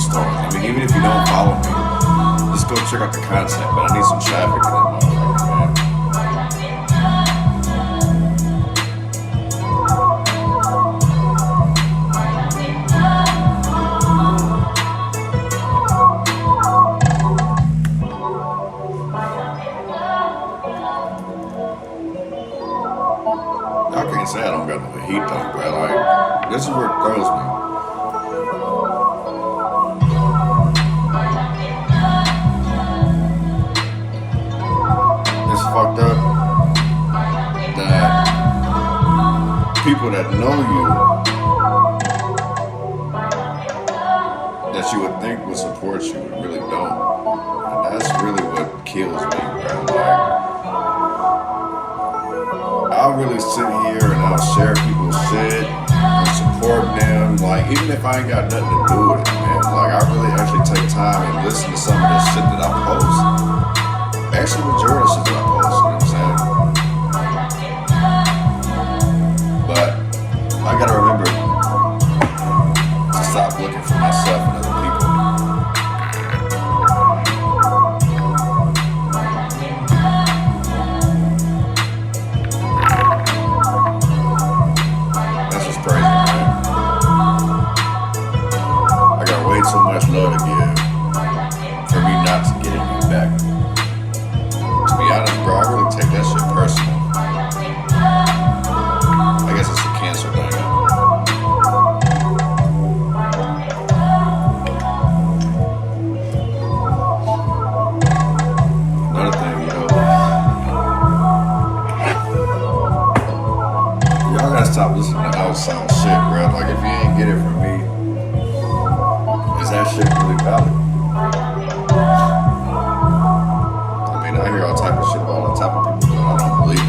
stars. I mean, even if you don't follow me, just go check out the content. But I need some traffic in that motherfucker, man. Y'all can't say I don't got no heat though, bro. Like, this is where it throws me. It's fucked up that people that know you, that you would think would support you, really don't. And that's really what kills me, bro. Like, I'll really sit here and I'll share people's shit and support them. Like, even if I ain't got nothing to do with it, man. Like, I really actually take time and listen to some of the shit that I post. Actually, majority of shit that I post, you know what I'm saying? But I gotta remember to stop looking for myself and other people. That's what's crazy, man. I got way too much love to give for me not to get anything back. To be honest, bro, I really take that shit personal. I guess it's a cancer thing. Another thing, y'all gotta stop listening to outside shit, bro. Like, if you ain't get it from me, is that shit really valid? I mean, I hear all type of shit about all type of people, but I don't believe it.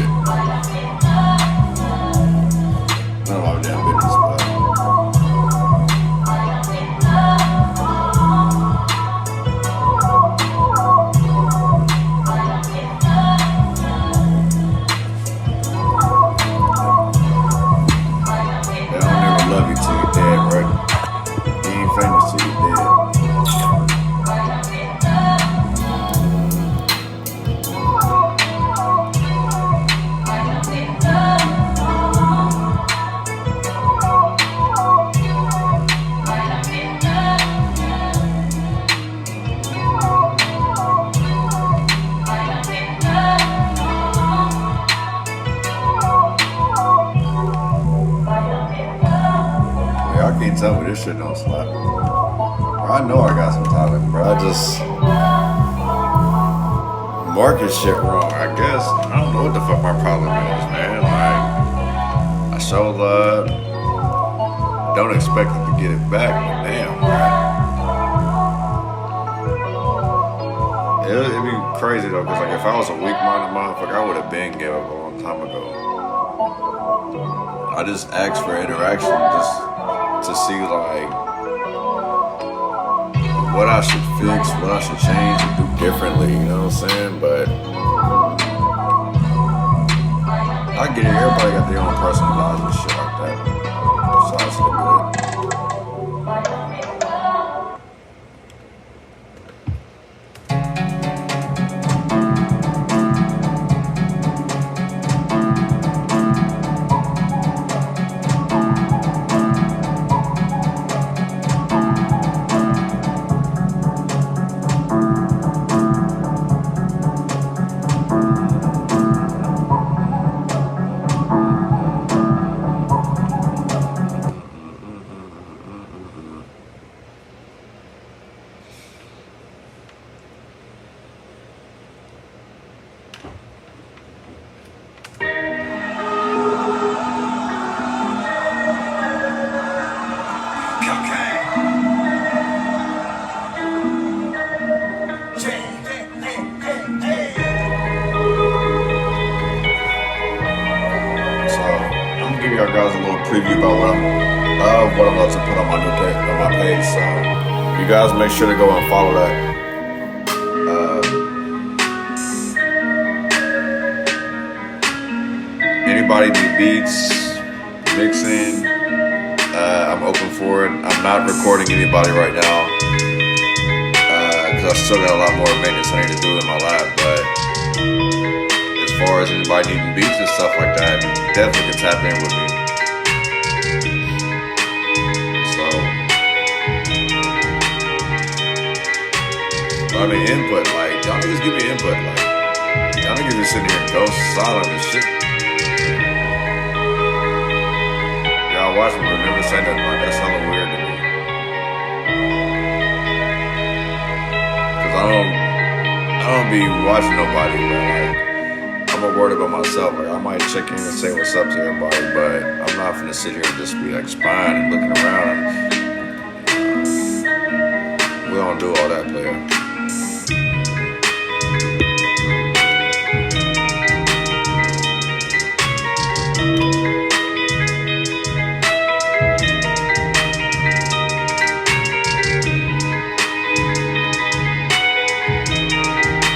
None of my damn business, but they don't never love you till you're dead, right? You ain't famous till you're dead. I can't tell me this shit don't slap. Bro, I know I got some talent, bro. I just market shit wrong, I guess. I don't know what the fuck my problem is, man. Like, I show love, don't expect it to get it back, but damn, bro. It'd be crazy though, cause like if I was a weak-minded motherfucker, I would have been gave up a long time ago. I just asked for interaction, just to see like what I should fix, what I should change and do differently, you know what I'm saying? But I get it, everybody got their own personal lives and shit like that. So I still good. Guys, a little preview about what I'm about to put on my new page, on my page. So you guys make sure to go and follow that. Anybody need beats, mixing? I'm open for it. I'm not recording anybody right now. because I still got a lot more maintenance I need to do in my life. But as far as anybody needing beats and stuff like that, definitely can tap in with me. So, I mean, input, like, y'all niggas give me input, like, y'all niggas just sitting here and ghost silent and shit. Y'all watch me, but never say nothing, like, that's hella weird to me. Cause I don't be watching nobody, but like, I'm more worried about myself. Like, I might check in and say what's up to everybody, but I'm not finna sit here and just be like spying and looking around. We don't do all that, player.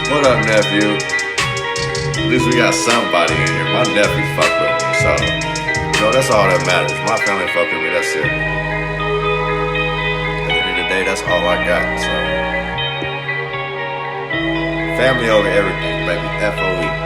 What up, nephew? At least we got somebody in here. My nephew fuck with me, so you know that's all that matters. My family fuck with me. That's it. At the end of the day, that's all I got. So family over everything, baby. FOE.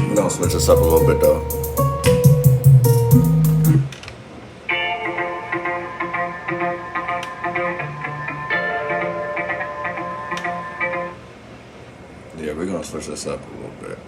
We're gonna switch this up a little bit though. Yeah, we're gonna switch this up a little bit.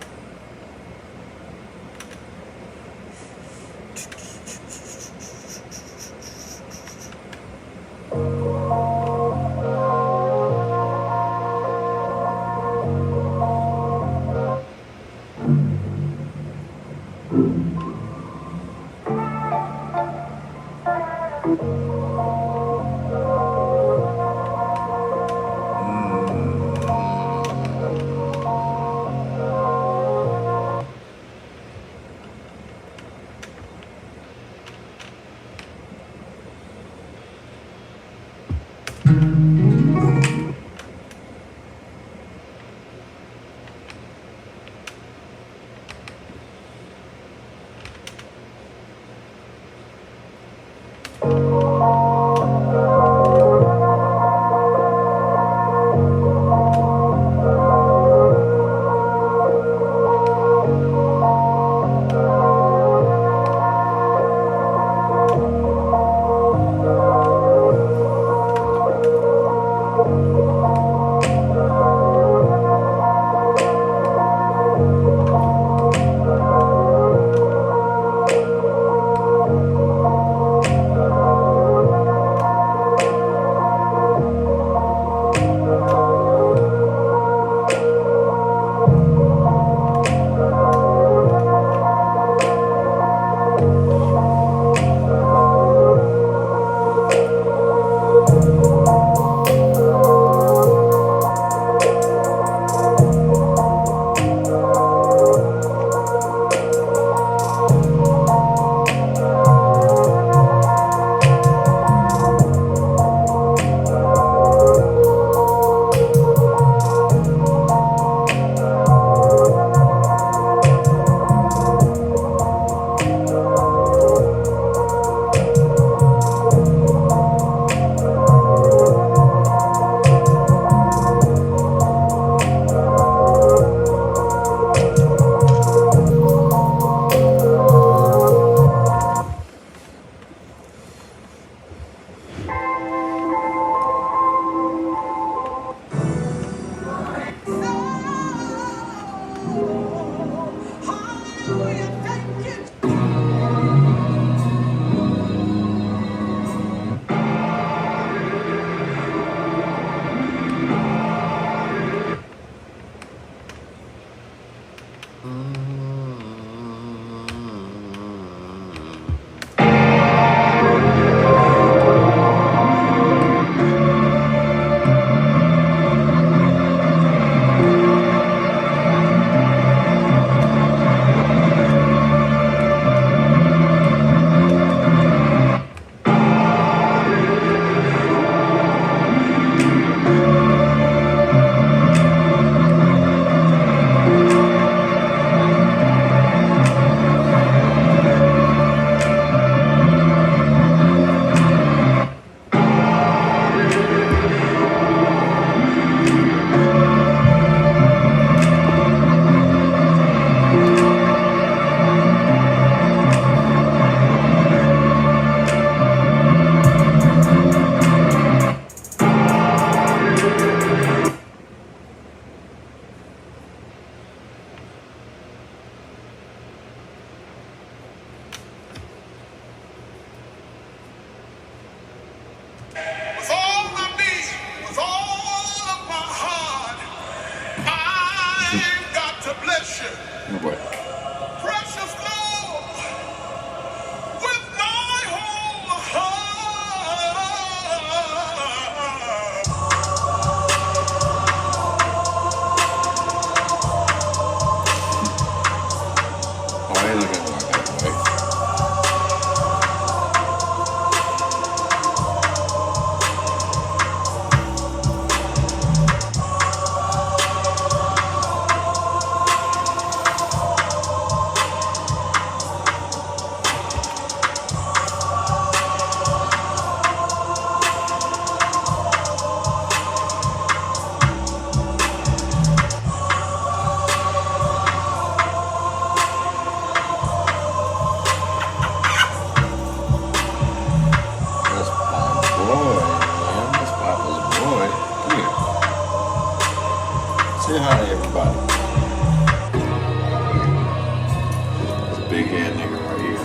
big head nigga right here.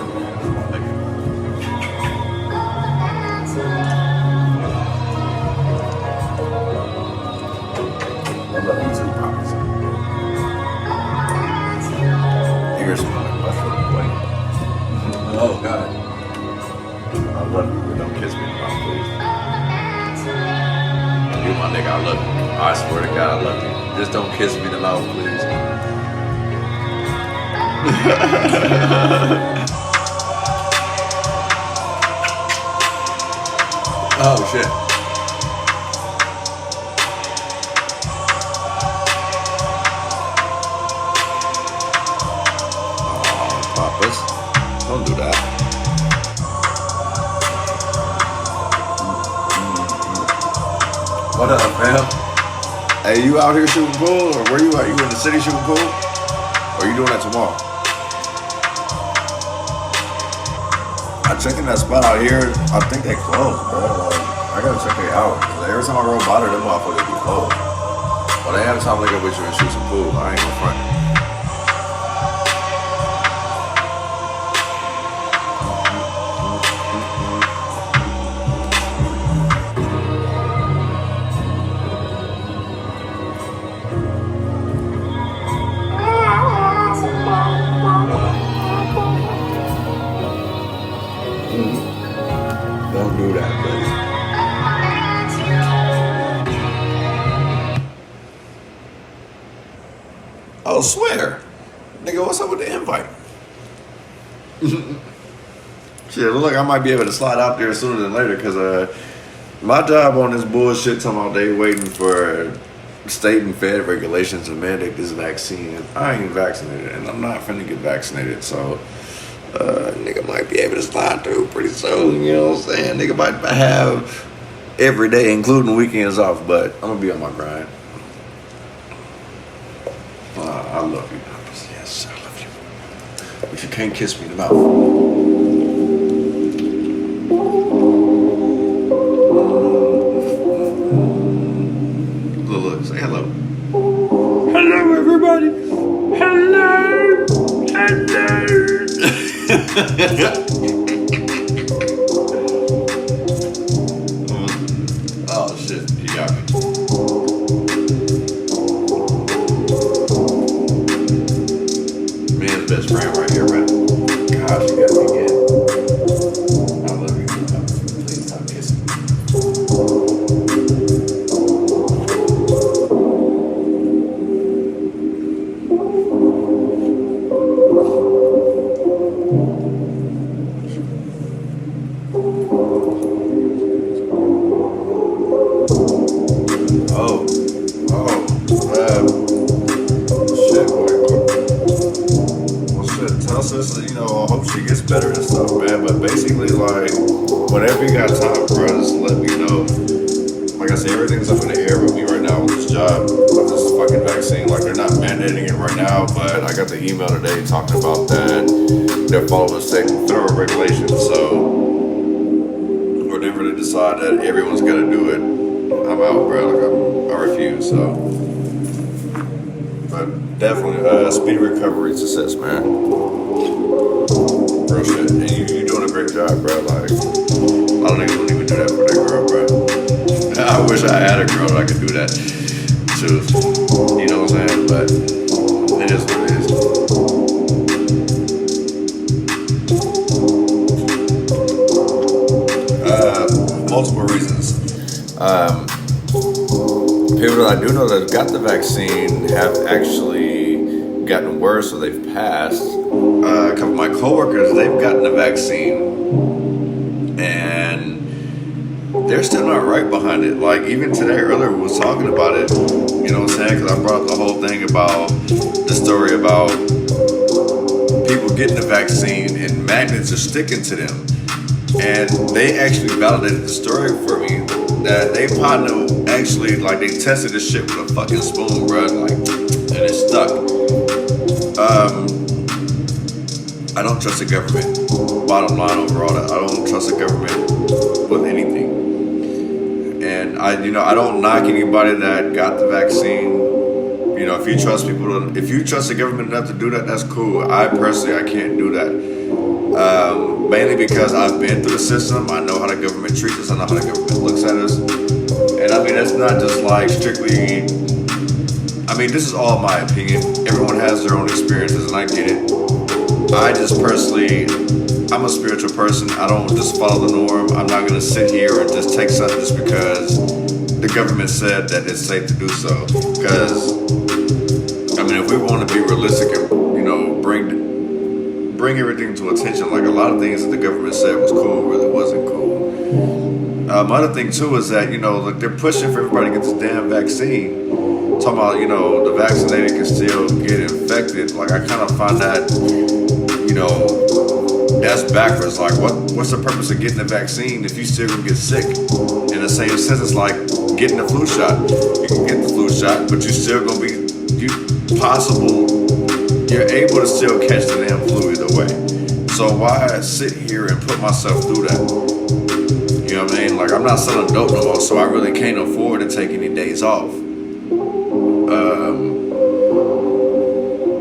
Like, I love you too, promise. Here's my mushroom boy. Oh God. I love you, but don't kiss me in the mouth, please. You my nigga, I love you. I swear to God, I love you. Just don't kiss me in the mouth, please. Oh shit. Oh, Papas, don't do that. What up, fam? Hey, you out here shooting pool, or where you at? You in the city shooting pool? Or you doing that tomorrow? I'm checking that spot out here. I think they closed, bro. Like, I gotta check it out. Every time I roll by there, them motherfuckers be closed. But they had time to link up with you and shoot some pool. I ain't gonna front. Don't do that, buddy. Oh, swear. Nigga, what's up with the invite? Shit, look like I might be able to slide out there sooner than later, because my job on this bullshit talking about they waiting for state and fed regulations to mandate this vaccine. I ain't vaccinated, and I'm not finna get vaccinated, so nigga might be able to slide through pretty soon, you know what I'm saying? Nigga might have every day, including weekends off, but I'm gonna be on my grind. I love you, Papas. Yes, I love you. But you can't kiss me in the mouth. Look, say hello. Hello, everybody. Hello. Oh shit, you got me. Man's best friend right here, man. Gosh, you got me again. I love you. Please stop kissing me. Shit, boy. Well, shit, tell sis, you know, I hope she gets better and stuff, man. But basically, like, whenever you got time, bro, just let me know. Like I said, everything's up in the air with me right now with this job, with this fucking vaccine. Like, they're not mandating it right now, but I got the email today talking about that. They're following state and federal regulations, so whenever they decide that everyone's gonna do it, I'm out, bro. Like, I refuse, so. But definitely, speedy recovery success, man. Real shit. And you're doing a great job, bro. Like, a lot of niggas wouldn't even do that for that girl, bro. I wish I had a girl that I could do that too. You know what I'm saying? But it is what it is. Multiple reasons. People that I do know that have got the vaccine have actually gotten worse, or they've passed. A couple of my coworkers, they've gotten the vaccine, and they're still not right behind it. Like, even today, earlier, we was talking about it, you know what I'm saying? Because I brought up the whole thing about the story about people getting the vaccine and magnets are sticking to them. And they actually validated the story for me that they partner actually, like, they tested this shit with a fucking spoon, bro, like, and it stuck. I don't trust the government. Bottom line overall, I don't trust the government with anything. And I don't knock anybody that got the vaccine. You You know, if you trust if you trust the government enough to do that, that's cool. I personally, I can't do that. Mainly because I've been through the system. I know how the government treats us. I know how the government looks at us. And I mean, it's not just like strictly, I mean, this is all my opinion. Everyone has their own experiences, and I get it. I just personally, I'm a spiritual person. I don't just follow the norm. I'm not going to sit here and just take something just because the government said that it's safe to do so. Because, I mean, if we want to be realistic and, you know, bring everything to attention, like a lot of things that the government said was cool really wasn't cool. Another thing too is that, you know, like they're pushing for everybody to get this damn vaccine. Talking about, you know, the vaccinated can still get infected. Like, I kind of find that, you know, that's backwards. Like, what's the purpose of getting the vaccine if you still gonna get sick? In the same sense, it's like getting the flu shot. You can get the flu shot, but you're still gonna be you're able to still catch the damn flu either way. So why sit here and put myself through that? You know what I mean? Like, I'm not selling dope no more, so I really can't afford to take any days off.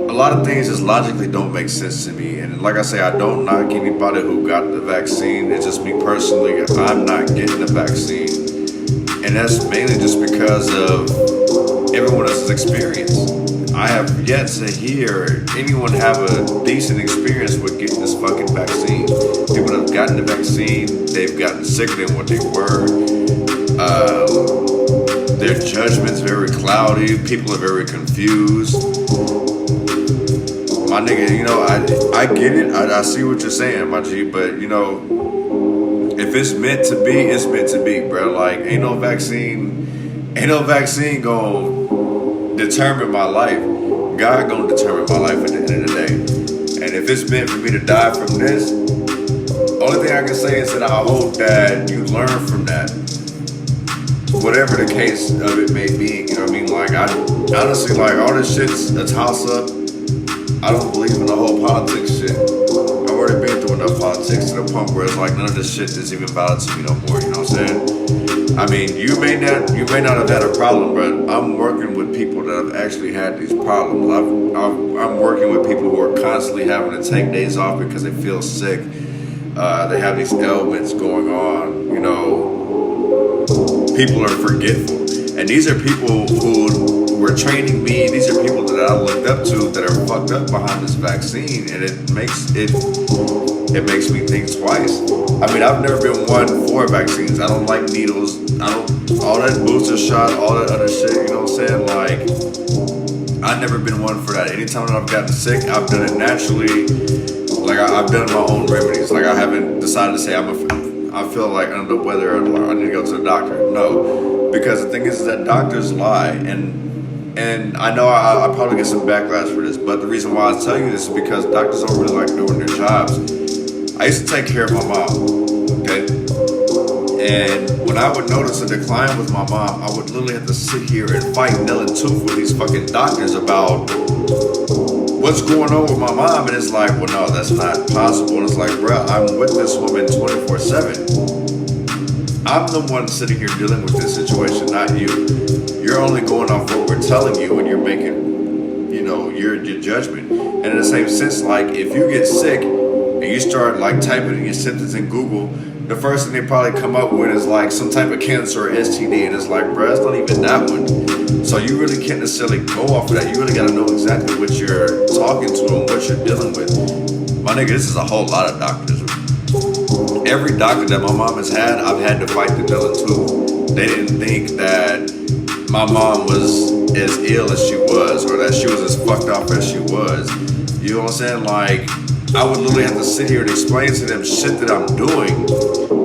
A lot of things just logically don't make sense to me. And like I say, I don't knock anybody who got the vaccine. It's just me personally, I'm not getting the vaccine. And that's mainly just because of everyone else's experience. I have yet to hear anyone have a decent experience with getting this fucking vaccine. People that have gotten the vaccine, they've gotten sicker than what they were. Their judgment's very cloudy. People are very confused. My nigga, you know, I get it. I see what you're saying, my G. But, you know, if it's meant to be, it's meant to be, bro. Like, ain't no vaccine gonna determine my life. God gonna determine my life at the end of the day. And if it's meant for me to die from this, only thing I can say is that I hope that you learn from that. Whatever the case of it may be, you know what I mean? Like, I honestly, like, all this shit's a toss-up. I don't believe in the whole politics shit. I've already been through enough politics to the point where it's like none of this shit is even valid to me no more, you know what I'm saying? I mean, you may not have had a problem, but I'm working with people that have actually had these problems. I'm working with people who are constantly having to take days off because they feel sick. They have these ailments going on, you know. People are forgetful. And these are people who were training me. These are people that I looked up to that are fucked up behind this vaccine. And it makes me think twice. I mean, I've never been one for vaccines. I don't like needles. All that booster shot, all that other shit, you know what I'm saying? Like, I've never been one for that. Anytime that I've gotten sick, I've done it naturally. Like, I've done my own remedies. Like, I haven't decided to say I feel like under the weather or I need to go to the doctor. No, because the thing is that doctors lie, and I know I probably get some backlash for this, but the reason why I tell you this is because doctors don't really like doing their jobs. I used to take care of my mom, okay? And when I would notice a decline with my mom, I would literally have to sit here and fight nail and tooth with these fucking doctors about what's going on with my mom. And it's like, well, no, that's not possible. And it's like, bro, I'm with this woman 24/7. I'm the one sitting here dealing with this situation, not you. You're only going off what we're telling you and you're making, you know, your judgment. And in the same sense, like, if you get sick and you start like typing in your symptoms in Google, the first thing they probably come up with is like some type of cancer or STD, and it's like, bro, it's not even that one. So you really can't necessarily go off of that. You really gotta know exactly what you're talking to and what you're dealing with. My nigga, this is a whole lot of doctors. Every doctor that my mom has had, I've had to fight the villain too. They didn't think that my mom was as ill as she was, or that she was as fucked up as she was. You know what I'm saying? Like, I would literally have to sit here and explain to them shit that I'm doing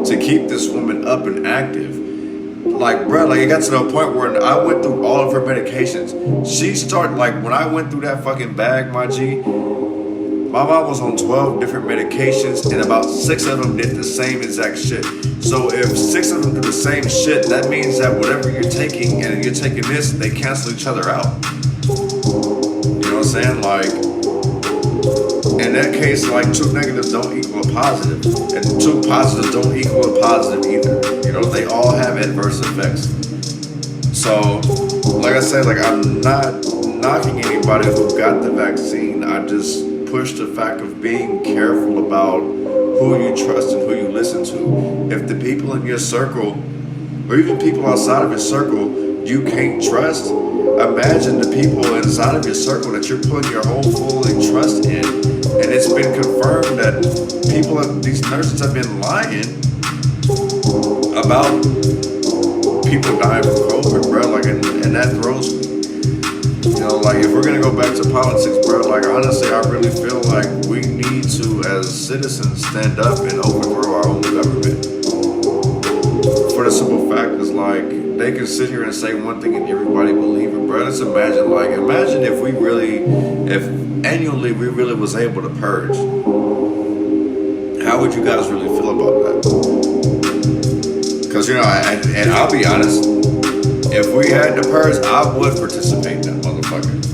to keep this woman up and active. Like, bro, like, it got to the point where I went through all of her medications. She started, like, when I went through that fucking bag, my G, my mom was on 12 different medications, and about 6 of them did the same exact shit. So if 6 of them do the same shit, that means that whatever you're taking and you're taking this, they cancel each other out. You know what I'm saying? Like, in that case, like, 2 negatives don't equal a positive, and 2 positives don't equal a positive either. You know, they all have adverse effects. So, like I said, like, I'm not knocking anybody who got the vaccine. I just push the fact of being careful about who you trust and who you listen to. If the people in your circle, or even people outside of your circle, you can't trust, imagine the people inside of your circle that you're putting your whole fully trust in. And it's been confirmed that these nurses have been lying about people dying from COVID, bro. Like, and that throws me. You know, like, if we're gonna go back to politics, bro, like, honestly, I really feel like we need to, as citizens, stand up and overthrow our own government. For the simple fact is, like, they can sit here and say one thing and everybody believe it, bro. Let's imagine if annually we really was able to purge. How would you guys really feel about that? Because, you know, and I'll be honest, if we had to purge, I would participate in that motherfucker.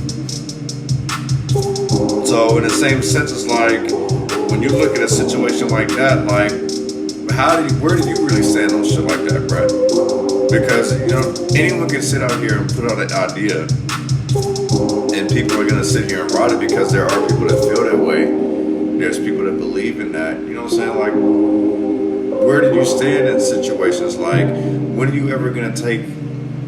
So in the same sense, it's like, when you look at a situation like that, like, where do you really stand on shit like that, bro? Because, you know, anyone can sit out here and put out an idea, and people are gonna sit here and rot it because there are people that feel that way. There's people that believe in that. You know what I'm saying? Like, where do you stand in situations? Like, when are you ever gonna take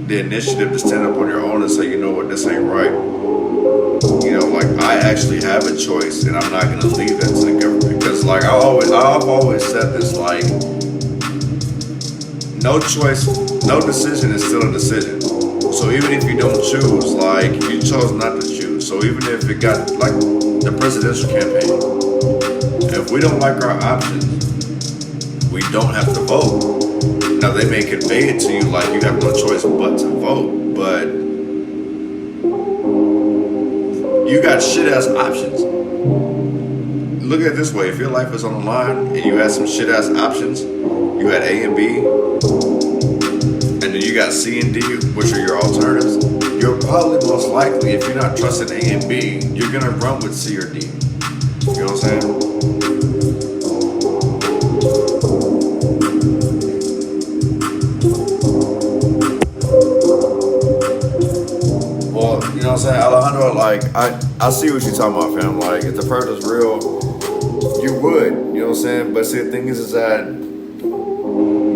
the initiative to stand up on your own and say, you know what, this ain't right? You know, like, I actually have a choice, and I'm not gonna leave that to the government. Because, like, I've always said this, like, no choice, no decision is still a decision. So even if you don't choose, like, you chose not to choose. So even if it got, like, the presidential campaign, if we don't like our options, we don't have to vote. Now, they may convey it to you like you have no choice but to vote, but you got shit-ass options. Look at it this way. If your life is on the line and you had some shit-ass options, you had A and B, and then you got C and D, which are your alternatives, you're probably most likely, if you're not trusting A and B, you're going to run with C or D. You know what I'm saying? You know what I'm saying? Alejandro, like, I see what you're talking about, fam. Like, if the purge is real, you would. You know what I'm saying? But see, the thing is that,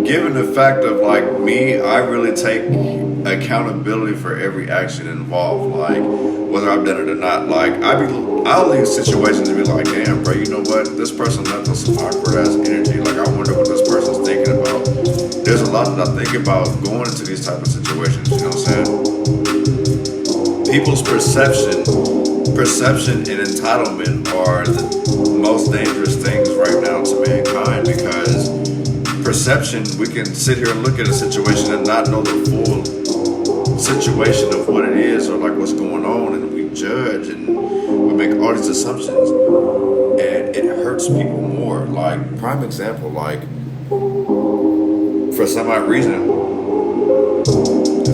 given the fact of, like, me, I really take accountability for every action involved. Like, whether I've done it or not. Like, I'll leave situations and be like, damn, bro, you know what? This person left us some awkward-ass energy. Like, I wonder what this person's thinking about. There's a lot that I think about going into these type of situations. You know what I'm saying? People's perception and entitlement are the most dangerous things right now to mankind, because perception, we can sit here and look at a situation and not know the full situation of what it is or like what's going on, and we judge and we make all these assumptions, and it hurts people more. Like, prime example, like, for some odd reason,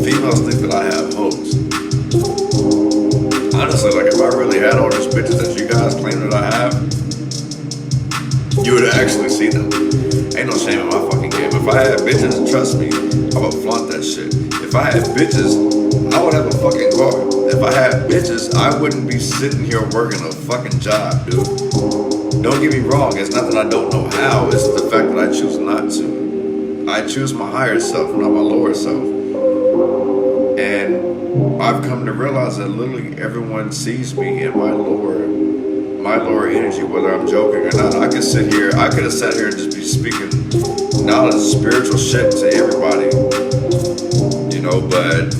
females think that I have hoes. Honestly, like, if I really had all these bitches that you guys claim that I have, you would actually see them. Ain't no shame in my fucking game. If I had bitches, trust me, I would flaunt that shit. If I had bitches, I would have a fucking car. If I had bitches, I wouldn't be sitting here working a fucking job, dude. Don't get me wrong, it's not that I don't know how, it's the fact that I choose not to. I choose my higher self, not my lower self. And I've come to realize that literally everyone sees me in my lower energy, whether I'm joking or not. I could have sat here and just be speaking knowledge, spiritual shit to everybody, you know, but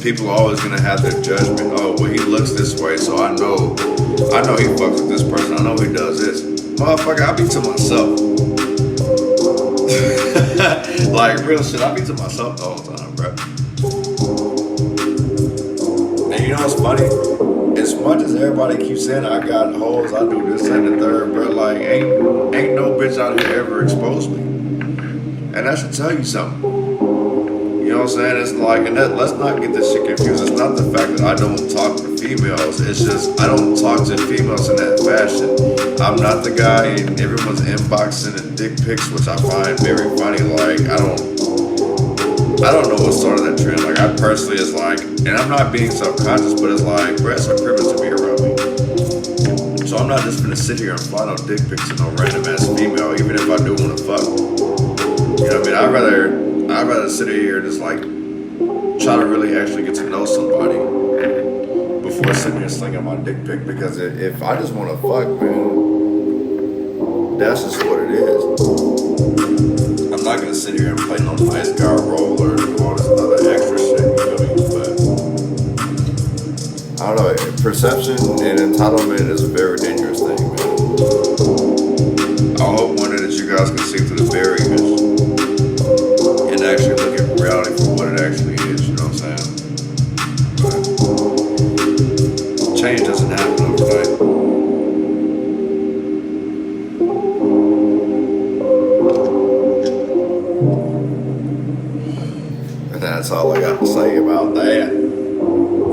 people are always gonna have their judgment. Oh, well, he looks this way, so I know he fucks with this person. I know he does this. Motherfucker, I be to myself. Like, real shit, I be to myself the whole time, bro. And you know what's funny? As much as everybody keeps saying I got hoes, I do this and the third, bro, like, ain't no bitch out here ever exposed me. And that should tell you something. You know what I'm saying? It's like, and let's not get this shit confused. It's not the fact that I don't talk to females. It's just I don't talk to females in that fashion. I'm not the guy in everyone's inbox sending dick pics, which I find very funny. Like, I don't know what started that trend. Like, I personally is like, and I'm not being self-conscious, but it's like, bro, it's a privilege to be around me. So I'm not just gonna sit here and fly no dick pics to no random ass female, even if I do want to fuck. You know what I mean? I'd rather sit here and just like try to really actually get to know somebody before sitting here slinging my dick pic. Because if I just want to fuck, man, that's just what it is. I'm not gonna sit here and play no nice guy role or do all this other extra shit. You feel me? But I don't know. Perception and entitlement is a very dangerous thing, man. I hope one day that you guys can see through the barriers and actually look at reality for what it actually is. You know what I'm saying? But change doesn't happen overnight. And that's all I got to say about that.